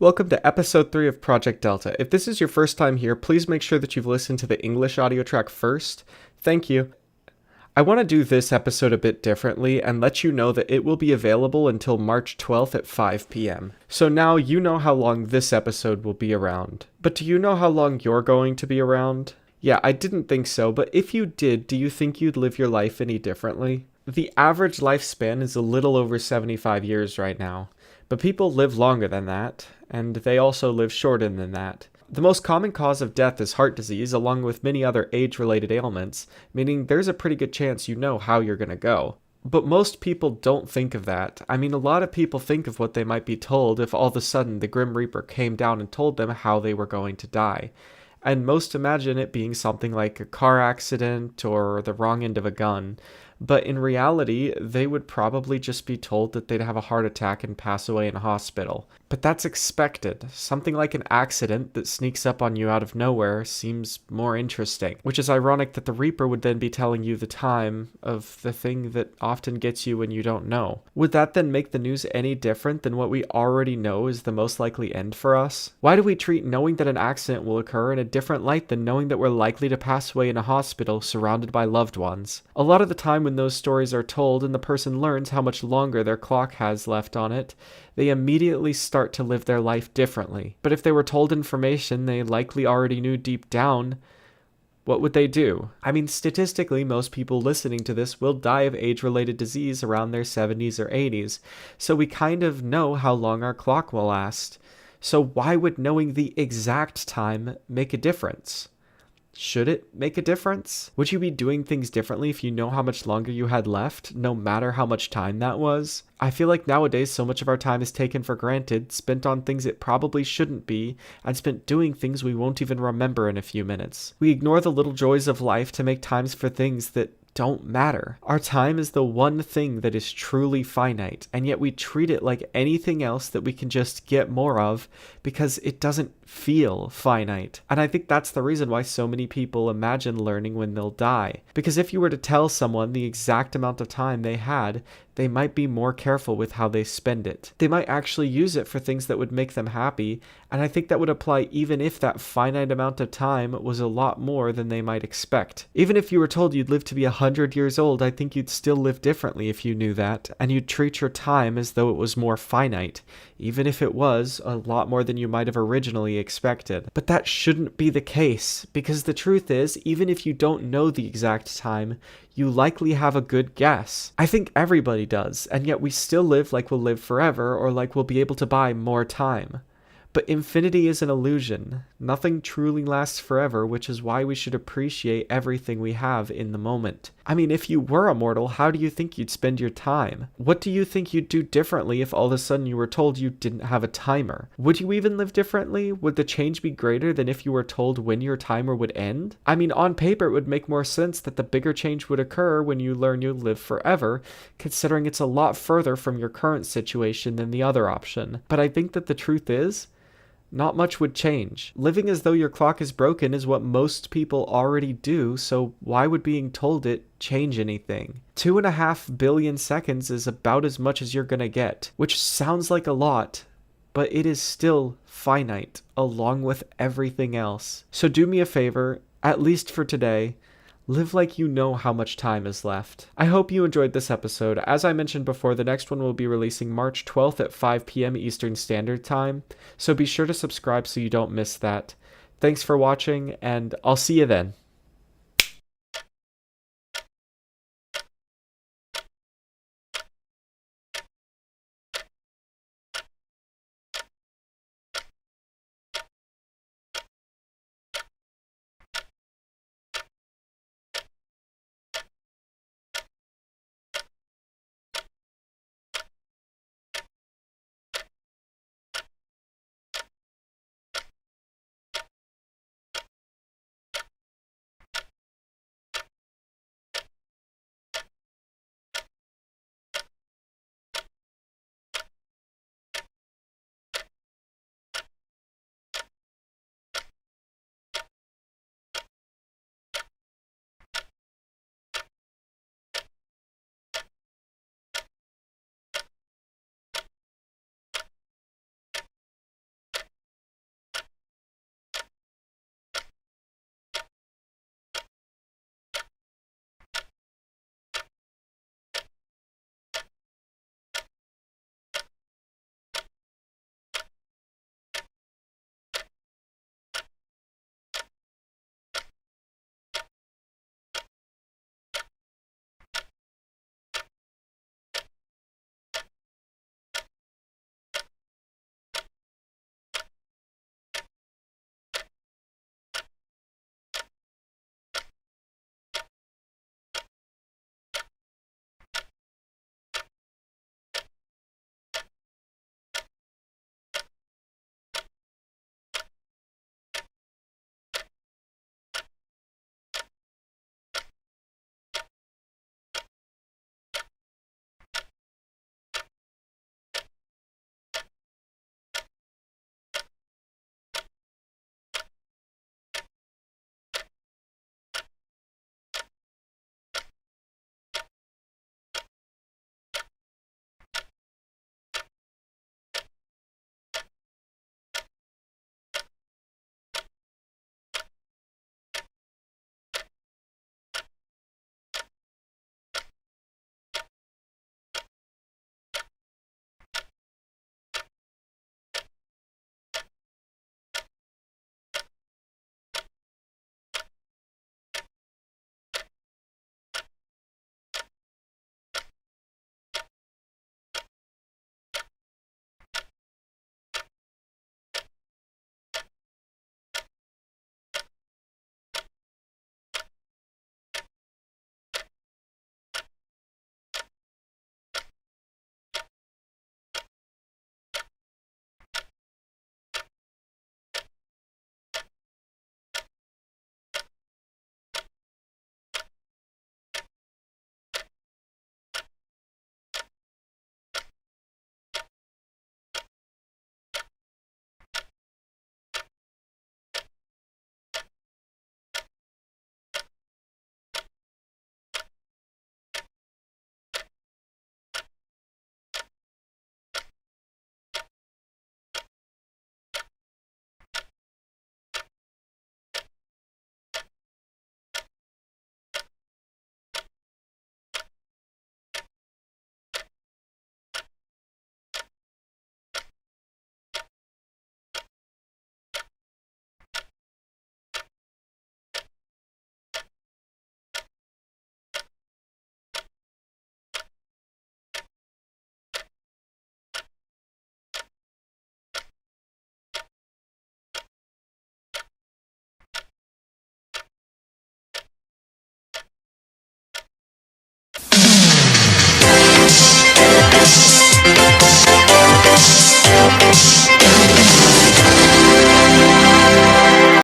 Welcome to episode 3 of Project Delta. If this is your first time here, please make sure that you've listened to the English audio track first. Thank you. I want to do this episode a bit differently and let you know that it will be available until March 12th at 5 p.m. So now you know how long this episode will be around. But do you know how long you're going to be around? Yeah, I didn't think so, but if you did, do you think you'd live your life any differently? The average lifespan is a little over 75 years right now. But people live longer than that, and they also live shorter than that. The most common cause of death is heart disease, along with many other age-related ailments, meaning there's a pretty good chance you know how you're gonna go. But most people don't think of that. I mean, a lot of people think of what they might be told if all of a sudden the Grim Reaper came down and told them how they were going to die. And most imagine it being something like a car accident or the wrong end of a gun. But in reality, they would probably just be told that they'd have a heart attack and pass away in a hospital. But that's expected. Something like an accident that sneaks up on you out of nowhere seems more interesting. Which is ironic that the Reaper would then be telling you the time of the thing that often gets you when you don't know. Would that then make the news any different than what we already know is the most likely end for us? Why do we treat knowing that an accident will occur in a different light than knowing that we're likely to pass away in a hospital surrounded by loved ones? A lot of the time when those stories are told and the person learns how much longer their clock has left on it, they immediately start to live their life differently. But if they were told information they likely already knew deep down, what would they do? I mean, statistically, most people listening to this will die of age-related disease around their 70s or 80s, so we kind of know how long our clock will last. So why would knowing the exact time make a difference? Should it make a difference? Would you be doing things differently if you know how much longer you had left, no matter how much time that was? I feel like nowadays so much of our time is taken for granted, spent on things it probably shouldn't be, and spent doing things we won't even remember in a few minutes. We ignore the little joys of life to make times for things that don't matter. Our time is the one thing that is truly finite, and yet we treat it like anything else that we can just get more of because it doesn't feel finite. And I think that's the reason why so many people imagine learning when they'll die. Because if you were to tell someone the exact amount of time they had, they might be more careful with how they spend it. They might actually use it for things that would make them happy, and I think that would apply even if that finite amount of time was a lot more than they might expect. Even if you were told you'd live to be 100 years old, I think you'd still live differently if you knew that, and you'd treat your time as though it was more finite, even if it was a lot more than you might have originally expected. But that shouldn't be the case, because the truth is, even if you don't know the exact time, you likely have a good guess. I think everybody does, and yet we still live like we'll live forever or like we'll be able to buy more time. But infinity is an illusion. Nothing truly lasts forever, which is why we should appreciate everything we have in the moment. I mean, if you were immortal, how do you think you'd spend your time? What do you think you'd do differently if all of a sudden you were told you didn't have a timer? Would you even live differently? Would the change be greater than if you were told when your timer would end? I mean, on paper, it would make more sense that the bigger change would occur when you learn you'll live forever, considering it's a lot further from your current situation than the other option. But I think that the truth is, not much would change. Living as though your clock is broken is what most people already do, so why would being told it change anything? 2.5 billion seconds is about as much as you're gonna get, which sounds like a lot, but it is still finite, along with everything else. So do me a favor, at least for today, live like you know how much time is left. I hope you enjoyed this episode. As I mentioned before, the next one will be releasing March 12th at 5 p.m. Eastern Standard Time, so be sure to subscribe so you don't miss that. Thanks for watching, and I'll see you then.